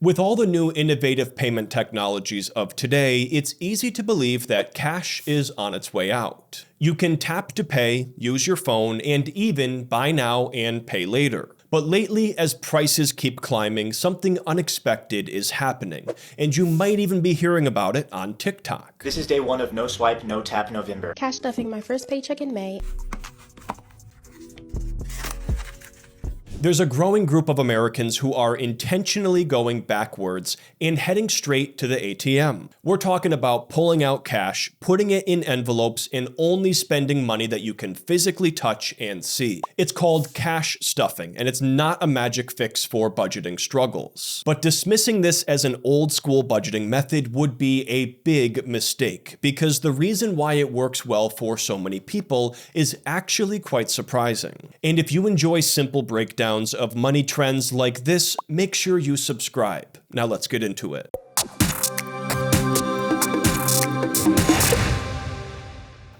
With all the new innovative payment technologies of today, it's easy to believe that cash is on its way out. You can tap to pay, use your phone, and even buy now and pay later. But lately, as prices keep climbing, something unexpected is happening, and you might even be hearing about it on TikTok. This is day one of No Swipe, No Tap November. Cash stuffing my first paycheck in May. There's a growing group of Americans who are intentionally going backwards and heading straight to the ATM. We're talking about pulling out cash, putting it in envelopes, and only spending money that you can physically touch and see. It's called cash stuffing, and it's not a magic fix for budgeting struggles. But dismissing this as an old school budgeting method would be a big mistake, because the reason why it works well for so many people is actually quite surprising. And if you enjoy simple breakdowns of money trends like this, make sure you subscribe. Now let's get into it.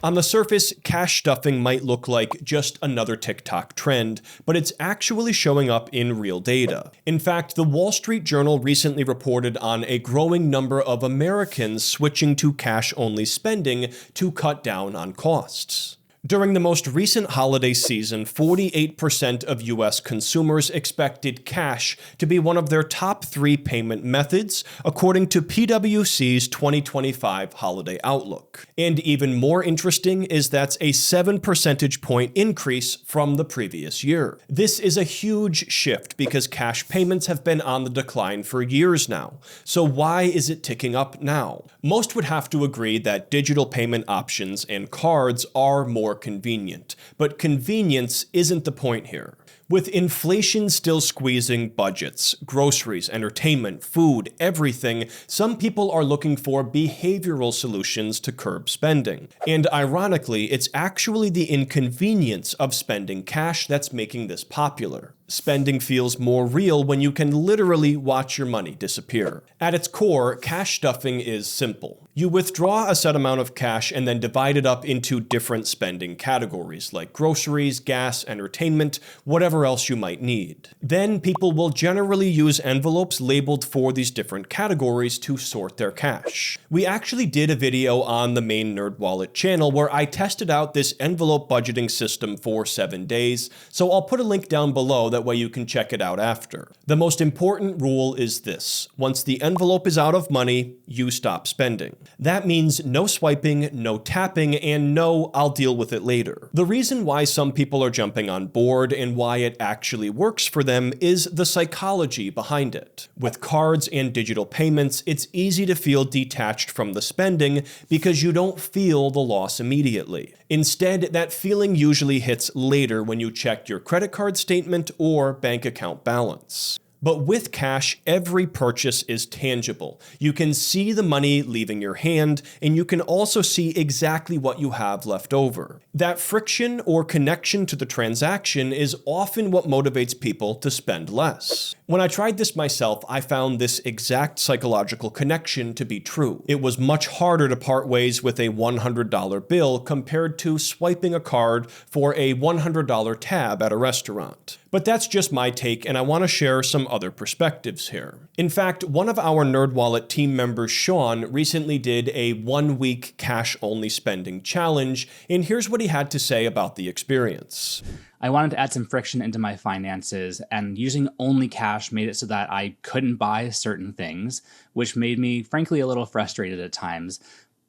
On the surface, cash stuffing might look like just another TikTok trend, but it's actually showing up in real data. In fact, the Wall Street Journal recently reported on a growing number of Americans switching to cash-only spending to cut down on costs. During the most recent holiday season, 48% of US consumers expected cash to be one of their top 3 payment methods, according to PwC's 2025 Holiday Outlook. And even more interesting is that's a 7 percentage point increase from the previous year. This is a huge shift because cash payments have been on the decline for years now. So why is it ticking up now? Most would have to agree that digital payment options and cards are more convenient, but convenience isn't the point here. With inflation still squeezing budgets, groceries, entertainment, food, everything, some people are looking for behavioral solutions to curb spending. And ironically, it's actually the inconvenience of spending cash that's making this popular. Spending feels more real when you can literally watch your money disappear. At its core, cash stuffing is simple. You withdraw a set amount of cash and then divide it up into different spending categories like groceries, gas, entertainment, whatever else you might need. Then people will generally use envelopes labeled for these different categories to sort their cash. We actually did a video on the main NerdWallet channel where I tested out this envelope budgeting system for 7 days, so I'll put a link down below, that way you can check it out after. The most important rule is this: once the envelope is out of money, you stop spending. That means no swiping, no tapping, and no "I'll deal with it later." The reason why some people are jumping on board and why it actually works for them is the psychology behind it. With cards and digital payments, it's easy to feel detached from the spending because you don't feel the loss immediately. Instead, that feeling usually hits later when you check your credit card statement or bank account balance. But with cash, every purchase is tangible. You can see the money leaving your hand, and you can also see exactly what you have left over. That friction or connection to the transaction is often what motivates people to spend less. When I tried this myself, I found this exact psychological connection to be true. It was much harder to part ways with a $100 bill compared to swiping a card for a $100 tab at a restaurant. But that's just my take, and I want to share some other perspectives here. In fact, one of our NerdWallet team members, Sean, recently did a 1-week cash-only spending challenge, and here's what he had to say about the experience. I wanted to add some friction into my finances, and using only cash made it so that I couldn't buy certain things, which made me, frankly, a little frustrated at times.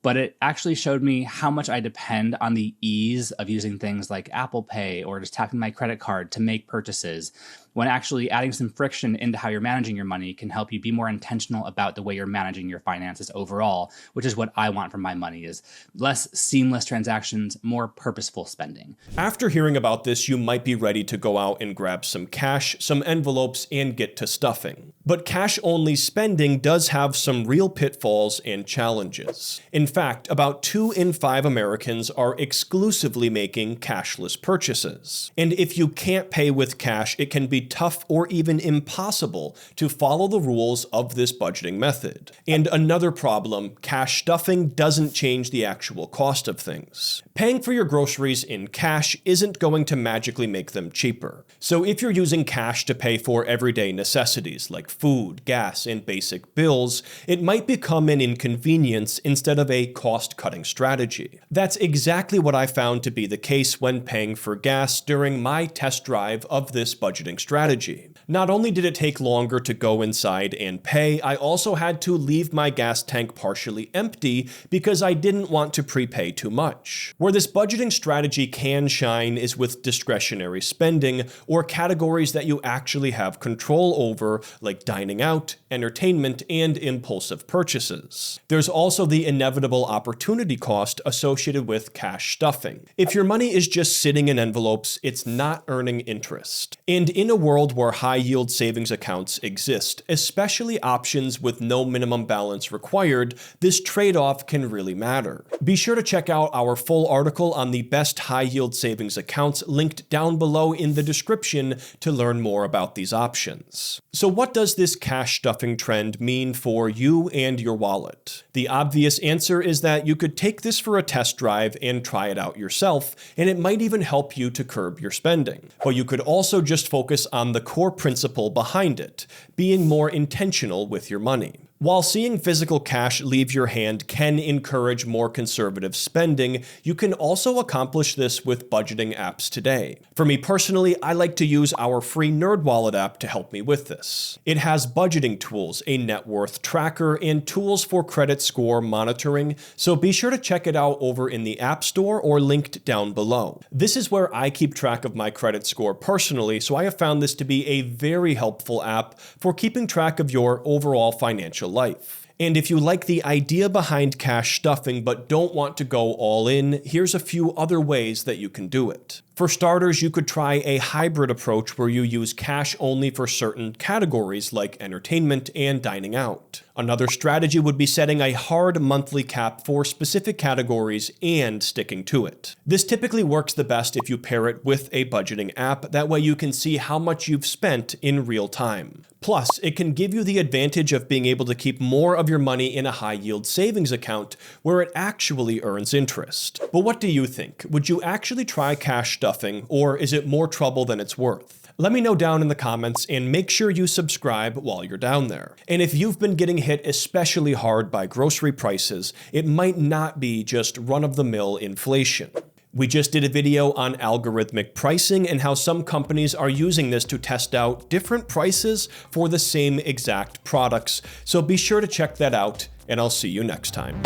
But it actually showed me how much I depend on the ease of using things like Apple Pay or just tapping my credit card to make purchases, when actually adding some friction into how you're managing your money can help you be more intentional about the way you're managing your finances overall, which is what I want from my money, is less seamless transactions, more purposeful spending. After hearing about this, you might be ready to go out and grab some cash, some envelopes, and get to stuffing. But cash-only spending does have some real pitfalls and challenges. In fact, about 2 in 5 Americans are exclusively making cashless purchases. And if you can't pay with cash, it can be tough or even impossible to follow the rules of this budgeting method. And another problem, cash stuffing doesn't change the actual cost of things. Paying for your groceries in cash isn't going to magically make them cheaper. So if you're using cash to pay for everyday necessities like food, gas, and basic bills, it might become an inconvenience instead of a cost-cutting strategy. That's exactly what I found to be the case when paying for gas during my test drive of this budgeting strategy. Not only did it take longer to go inside and pay, I also had to leave my gas tank partially empty because I didn't want to prepay too much. Where this budgeting strategy can shine is with discretionary spending or categories that you actually have control over, like dining out, entertainment, and impulsive purchases. There's also the inevitable opportunity cost associated with cash stuffing. If your money is just sitting in envelopes, it's not earning interest. And in a world where high-yield savings accounts exist, especially options with no minimum balance required, this trade-off can really matter. Be sure to check out our full article on the best high-yield savings accounts linked down below in the description to learn more about these options. So what does this cash stuffing trend mean for you and your wallet? The obvious answer is that you could take this for a test drive and try it out yourself, and it might even help you to curb your spending. But you could also just focus on the core principle behind it, being more intentional with your money. While seeing physical cash leave your hand can encourage more conservative spending, you can also accomplish this with budgeting apps today. For me personally, I like to use our free NerdWallet app to help me with this. It has budgeting tools, a net worth tracker, and tools for credit score monitoring, so be sure to check it out over in the App Store or linked down below. This is where I keep track of my credit score personally, so I have found this to be a very helpful app for keeping track of your overall financial life. And if you like the idea behind cash stuffing but don't want to go all in, here's a few other ways that you can do it. For starters, you could try a hybrid approach where you use cash only for certain categories like entertainment and dining out. Another strategy would be setting a hard monthly cap for specific categories and sticking to it. This typically works the best if you pair it with a budgeting app, that way you can see how much you've spent in real time. Plus, it can give you the advantage of being able to keep more of your money in a high-yield savings account where it actually earns interest. But what do you think? Would you actually try cash stuffing, or is it more trouble than it's worth? Let me know down in the comments, and make sure you subscribe while you're down there. And if you've been getting hit especially hard by grocery prices, it might not be just run-of-the-mill inflation. We just did a video on algorithmic pricing and how some companies are using this to test out different prices for the same exact products, so be sure to check that out, and I'll see you next time.